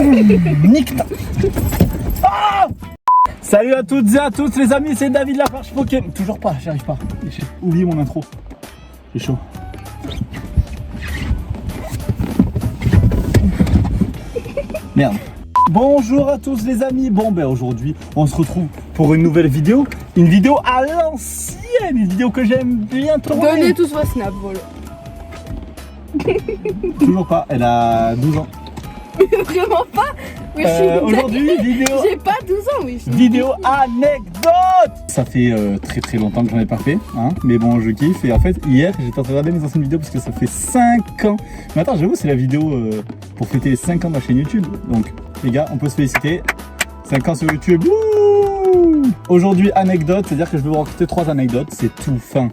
Nique ta... Ah, salut à toutes et à tous les amis, c'est David Lafarge Pokémon. Toujours pas, j'y arrive pas. J'ai oublié mon intro. J'ai chaud. Merde. Bonjour à tous les amis. Bon ben aujourd'hui on se retrouve pour une nouvelle vidéo. Une vidéo à l'ancienne. Une vidéo que j'aime bien tourner. Donnez tous vos snaps, voilà. Toujours pas, elle a 12 ans. Vraiment pas. Aujourd'hui vidéo... J'ai pas 12 ans, oui. Vidéo anecdote. Ça fait très longtemps que j'en ai pas fait, hein, mais bon je kiffe. Et en fait hier j'étais en train de regarder mes anciennes vidéos parce que ça fait 5 ans. Mais attends, j'avoue c'est la vidéo pour fêter les 5 ans de ma chaîne YouTube. Donc les gars on peut se féliciter. 5 ans sur YouTube. Aujourd'hui anecdote, c'est-à-dire que je vais vous raconter 3 anecdotes. C'est tout fin.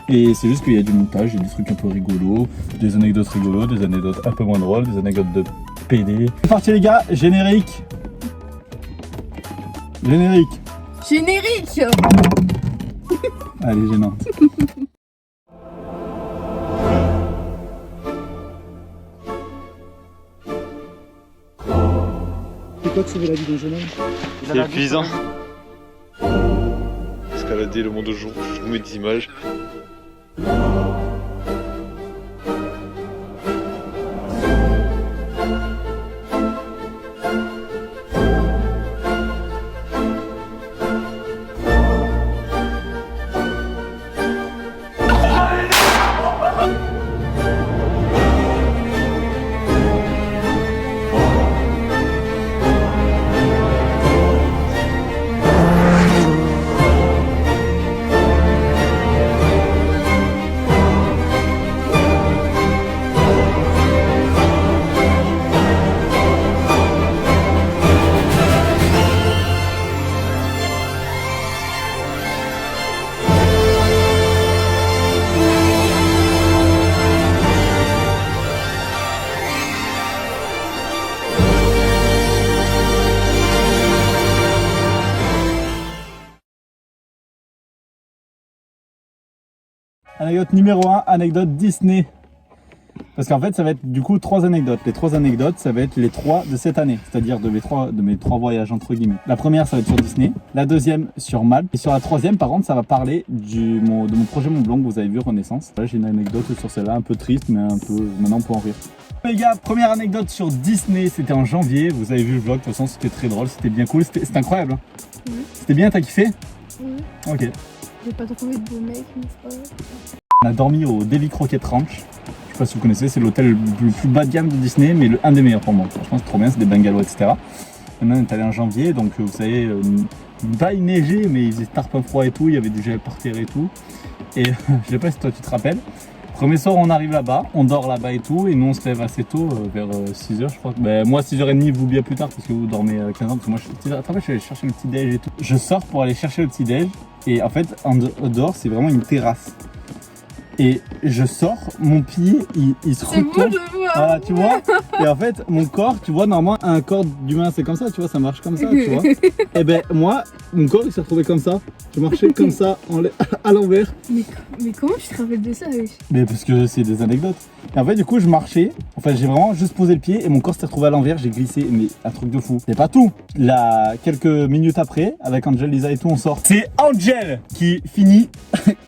Et c'est juste qu'il y a du montage, il y a des trucs un peu rigolos, des anecdotes rigolos, des anecdotes un peu moins drôles, des anecdotes de PD. C'est parti les gars, générique. Générique. Générique. Allez, gênante. C'est quoi de sauver la vie d'un jeune homme? C'est épuisant. Escalader le monde au jour, je vous mets des images. Anecdote numéro 1, anecdote Disney. Parce qu'en fait ça va être du coup 3 anecdotes. Les 3 anecdotes ça va être les 3 de cette année. C'est-à-dire de mes 3 voyages entre guillemets. La première ça va être sur Disney. La deuxième sur Malte. Et sur la troisième par contre ça va parler de mon projet Mont Blanc que vous avez vu, Renaissance. Là j'ai une anecdote sur celle-là, un peu triste mais un peu... Maintenant on peut en rire. Les gars, première anecdote sur Disney, c'était en janvier. Vous avez vu le vlog, de toute façon c'était très drôle, c'était bien cool, c'était incroyable. Oui. C'était bien, t'as kiffé? Oui. Ok. J'ai pas trouvé de beau mec, mais c'est pas grave. On a dormi au Davy Crockett Ranch. Je sais pas si vous connaissez, c'est l'hôtel le plus bas de gamme de Disney, mais un des meilleurs pour moi. Franchement, c'est trop bien, c'est des bungalows, etc. Maintenant, on est allé en janvier, donc vous savez, pas il neigeait, mais il faisait tarpin froid et tout, il y avait du gel par terre et tout. Et je sais pas si toi tu te rappelles, premier soir, on arrive là-bas, on dort là-bas et tout, et nous on se lève assez tôt, vers 6h, je crois. Ben, moi, 6h30, vous bien plus tard, parce que vous dormez 15 ans, parce que moi, je suis allé chercher le petit déj et tout. Je sors pour aller chercher le petit déj, et en fait, en dehors, c'est vraiment une terrasse. Et je sors, mon pied il se retourne. C'est beau, je vois. Voilà, tu vois. Et en fait, mon corps, tu vois, normalement, un corps d'humain, c'est comme ça, tu vois, ça marche comme ça, tu vois. Et ben, moi, mon corps, il s'est retrouvé comme ça. Je marchais comme ça, à l'envers. Mais comment tu te rappelles de ça, oui? Mais parce que c'est des anecdotes. Et en fait, du coup, je marchais. Enfin, j'ai vraiment juste posé le pied et mon corps s'est retrouvé à l'envers. J'ai glissé, mais un truc de fou. C'est pas tout. Là, quelques minutes après, avec Angel, Lisa et tout, on sort. C'est Angel qui finit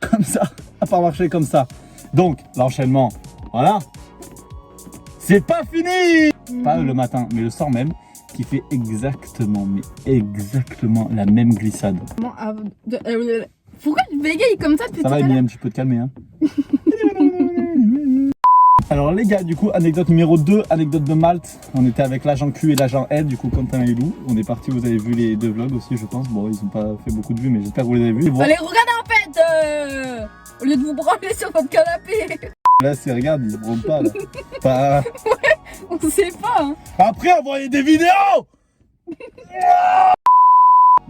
comme ça, à part marcher comme ça. Donc, l'enchaînement, voilà. C'est pas fini. Pas le matin, mais le soir même, qui fait exactement la même glissade. Pourquoi tu bégayes comme ça depuis Ça tout va, à l'heure? Emilie, un petit peu te calmer, hein. Alors les gars, du coup, anecdote numéro 2, anecdote de Malte. On était avec l'agent Q et l'agent L, du coup Quentin et Lou. On est parti, vous avez vu les 2 vlogs aussi, je pense. Bon, ils ont pas fait beaucoup de vues, mais j'espère que vous les avez vus. Bon. Allez, regardez en fait, au lieu de vous branler sur votre canapé. Là, c'est, regarde, ils se branlent pas, là. Pas... On sait pas, hein. Après, envoyez des vidéos.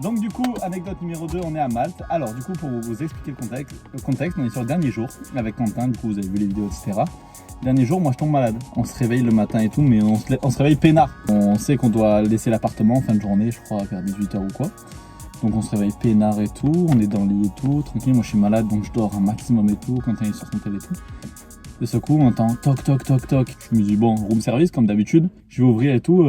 Donc du coup, anecdote numéro 2, on est à Malte. Alors du coup, pour vous expliquer le contexte, on est sur le dernier jour avec Quentin, du coup vous avez vu les vidéos, etc. Dernier jour, moi je tombe malade. On se réveille le matin et tout, mais on se réveille peinard. On sait qu'on doit laisser l'appartement en fin de journée, je crois vers 18h ou quoi. Donc on se réveille peinard et tout, on est dans le lit et tout, tranquille, moi je suis malade donc je dors un maximum et tout, Quentin il sort son tel et tout. De ce coup, on entend toc toc toc toc. Je me dis bon, room service comme d'habitude. Je vais ouvrir et tout.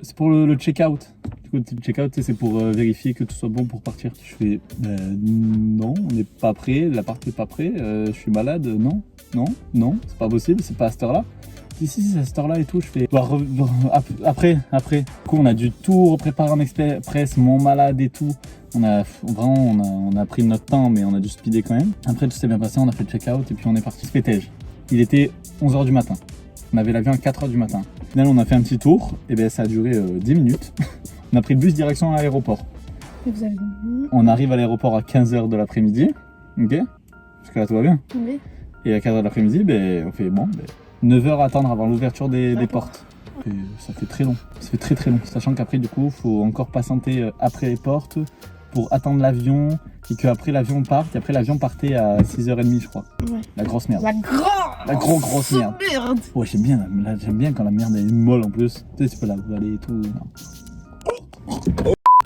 C'est pour le check-out. Du coup, le check-out, c'est pour vérifier que tout soit bon pour partir. Je fais non, on n'est pas prêt. L'appart n'est pas prêt. Je suis malade. Non, c'est pas possible. C'est pas à cette heure-là. Si, c'est à cette heure-là et tout. Je fais après. Du coup, on a dû tout préparer en express. Mon malade et tout. On a pris notre temps, mais on a dû speeder quand même. Après, tout s'est bien passé. On a fait le check-out et puis on est parti se pétège. Il était 11h du matin. On avait l'avion à 4h du matin. Au final, on a fait un petit tour. Et bien, ça a duré 10 minutes. On a pris le bus direction à l'aéroport. Et vous avez dormi? On arrive à l'aéroport à 15h de l'après-midi. Ok? Parce que là, tout va bien. Oui. Et à 15h de l'après-midi, on fait 9h à attendre avant l'ouverture des portes. Et ça fait très long. Ça fait très long. Sachant qu'après, du coup, il faut encore patienter après les portes pour attendre l'avion. Et qu'après l'avion parte. Et après, l'avion partait à 6h30, je crois. Ouais. La grosse merde. La grosse merde. Ouais, j'aime bien quand la merde est molle en plus. Tu sais, tu peux la avaler et tout. Non.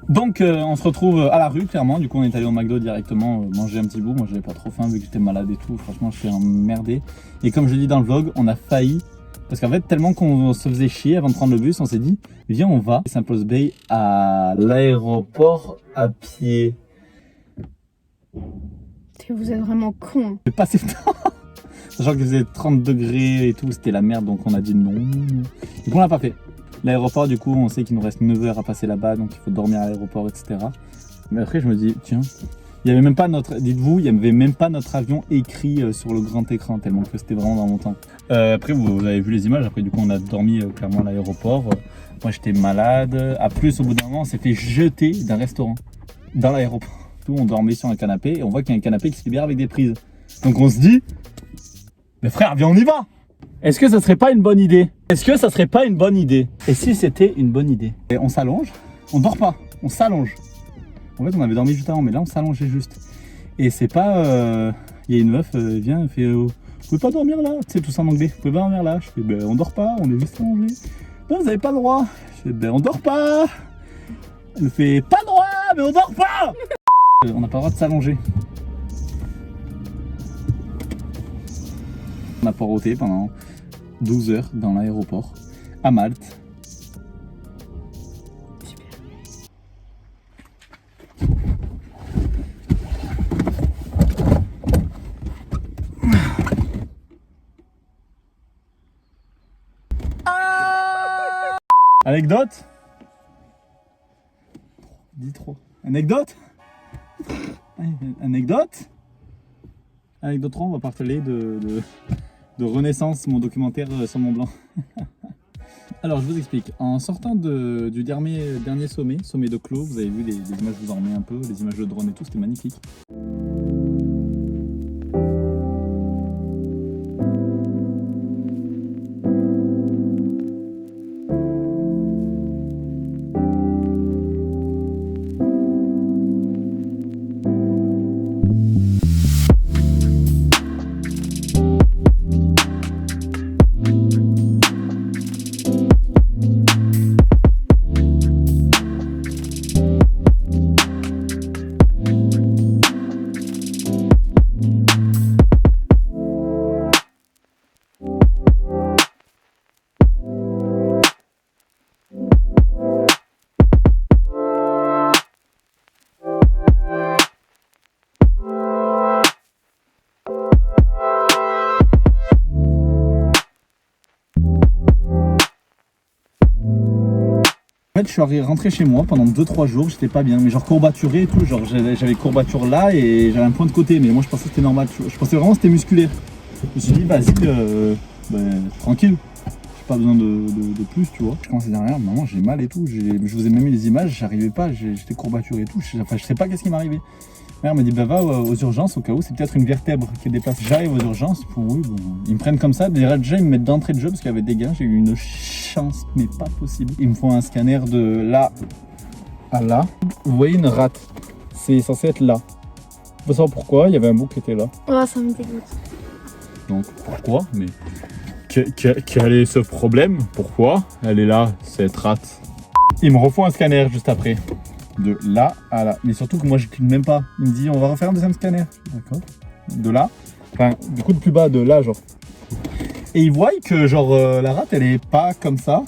Donc, on se retrouve à la rue, clairement. Du coup, on est allé au McDo directement manger un petit bout. Moi, j'avais pas trop faim vu que j'étais malade et tout. Franchement, je suis emmerdé. Et comme je dis dans le vlog, on a failli. Parce qu'en fait, tellement qu'on se faisait chier avant de prendre le bus, on s'est dit, viens, on va à St-Paul's Bay à l'aéroport à pied. Vous êtes vraiment con. J'ai passé le temps. Sachant qu'il faisait 30 degrés et tout, c'était la merde, donc on a dit non. Du coup, on l'a pas fait. L'aéroport, du coup, on sait qu'il nous reste 9 heures à passer là-bas, donc il faut dormir à l'aéroport, etc. Mais après, je me dis, tiens, il n'y avait même pas dites-vous, il n'y avait même pas notre avion écrit sur le grand écran, tellement que c'était vraiment dans mon temps. Après, vous avez vu les images, après, du coup, on a dormi clairement à l'aéroport. Moi, j'étais malade. À plus, au bout d'un moment, on s'est fait jeter d'un restaurant dans l'aéroport. Tout, on dormait sur un canapé et on voit qu'il y a un canapé qui se libère avec des prises. Donc, on se dit, mais frère, viens, on y va! Est-ce que ça serait pas une bonne idée? Et si c'était une bonne idée? Et on s'allonge, on dort pas, on s'allonge. En fait, on avait dormi juste avant, mais là, on s'allongeait juste. Et c'est pas... Il y a une meuf, vient, elle fait... vous pouvez pas dormir là? Tu sais, tout ça en anglais. Vous pouvez pas dormir là? Je fais, on dort pas, on est juste allongé. Non, vous avez pas le droit. Je fais, on dort pas. Elle fait, pas le droit, mais on dort pas. On n'a pas le droit de s'allonger. On a poireauté pendant 12 heures dans l'aéroport, à Malte. Anecdote? Dis trop. Anecdote? Anecdote? Anecdote 3, on va parler de Renaissance, mon documentaire sur Mont Blanc. Alors je vous explique, en sortant du dernier sommet de Clos, vous avez vu les images, je vous en remets un peu, les images de drone et tout, c'était magnifique. En fait, je suis rentré chez moi pendant 2-3 jours, j'étais pas bien, mais genre courbaturé et tout, genre j'avais courbature là et j'avais un point de côté, mais moi je pensais que c'était normal, je pensais vraiment que c'était musculaire. Je me suis dit, vas-y, tranquille, j'ai pas besoin de plus, tu vois. Je commençais derrière, maman, j'ai mal et tout, je vous ai même mis les images, j'arrivais pas, j'étais courbaturé et tout, je sais pas qu'est-ce qui m'arrivait. Ma mère m'a dit, va aux urgences au cas où, c'est peut-être une vertèbre qui est déplacée. J'arrive aux urgences, ils me prennent comme ça, déjà ils me mettent d'entrée de jeu parce qu'il y avait des gars, j'ai eu une chance, mais pas possible. Ils me font un scanner de là à là. Vous voyez une rate, c'est censé être là. Je peux savoir pourquoi, il y avait un bout qui était là. Oh, ça me dégoûte. Donc pourquoi? Mais quel est ce problème? Pourquoi elle est là, cette rate? Ils me refont un scanner juste après. De là à là. Mais surtout que moi je clique même pas. Il me dit on va refaire un deuxième scanner. D'accord. De là. Enfin, du coup de plus bas, de là genre. Et ils voient que genre la rate elle est pas comme ça,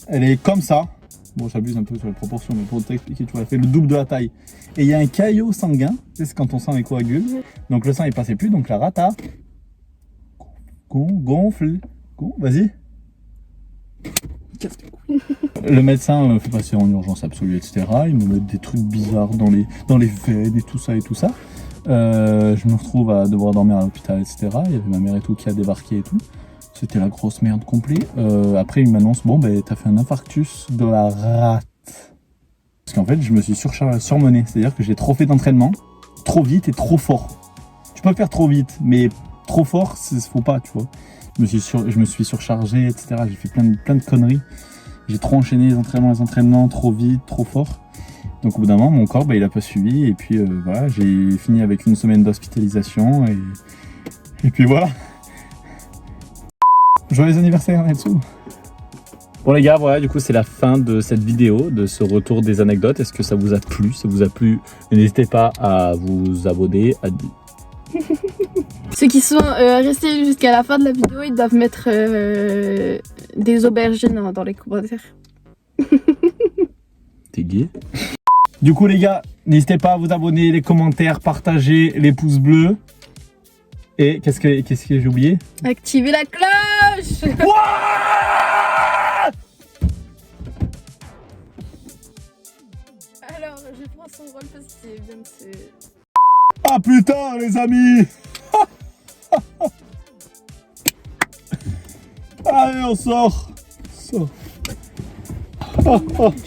elle est comme ça. Bon, j'abuse un peu sur les proportions, mais pour t'expliquer, tu vois, elle fait le double de la taille. Et il y a un caillot sanguin, c'est quand ton sang est coagule. Donc le sang il passait plus, donc la rate a gonfle. Vas-y. Le médecin fait passer en urgence absolue, etc. Il me met des trucs bizarres dans les veines et tout ça et tout ça. Je me retrouve à devoir dormir à l'hôpital, etc. Il y avait ma mère et tout qui a débarqué et tout. C'était la grosse merde complète. Après, il m'annonce, bon, ben, t'as fait un infarctus de la rate. Parce qu'en fait, je me suis surmené. C'est-à-dire que j'ai trop fait d'entraînement, trop vite et trop fort. Tu peux faire trop vite, mais trop fort, faut pas, tu vois. Je me suis surchargé, etc. J'ai fait plein de conneries. J'ai trop enchaîné les entraînements, trop vite, trop fort. Donc au bout d'un moment, mon corps, il a pas suivi. Et puis voilà, j'ai fini avec une semaine d'hospitalisation. Et puis voilà. Joyeux anniversaire, Natsu. Bon les gars, voilà, du coup c'est la fin de cette vidéo, de ce retour des anecdotes. Est-ce que ça vous a plu? Si ça vous a plu, n'hésitez pas à vous abonner. Ceux qui sont restés jusqu'à la fin de la vidéo, ils doivent mettre des aubergines dans les commentaires. T'es gay? Du coup les gars, n'hésitez pas à vous abonner, les commentaires, partager, les pouces bleus. Et qu'est-ce que j'ai oublié? Activez la cloche. Alors, je prends son rôle parce que c'est bien que c'est... À plus tard les amis. Allez, on sort. Je vais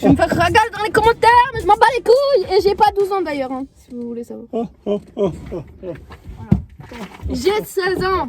me faire ragal dans les commentaires, mais je m'en bats les couilles. Et j'ai pas 12 ans d'ailleurs, hein, si vous voulez savoir. J'ai 16 ans.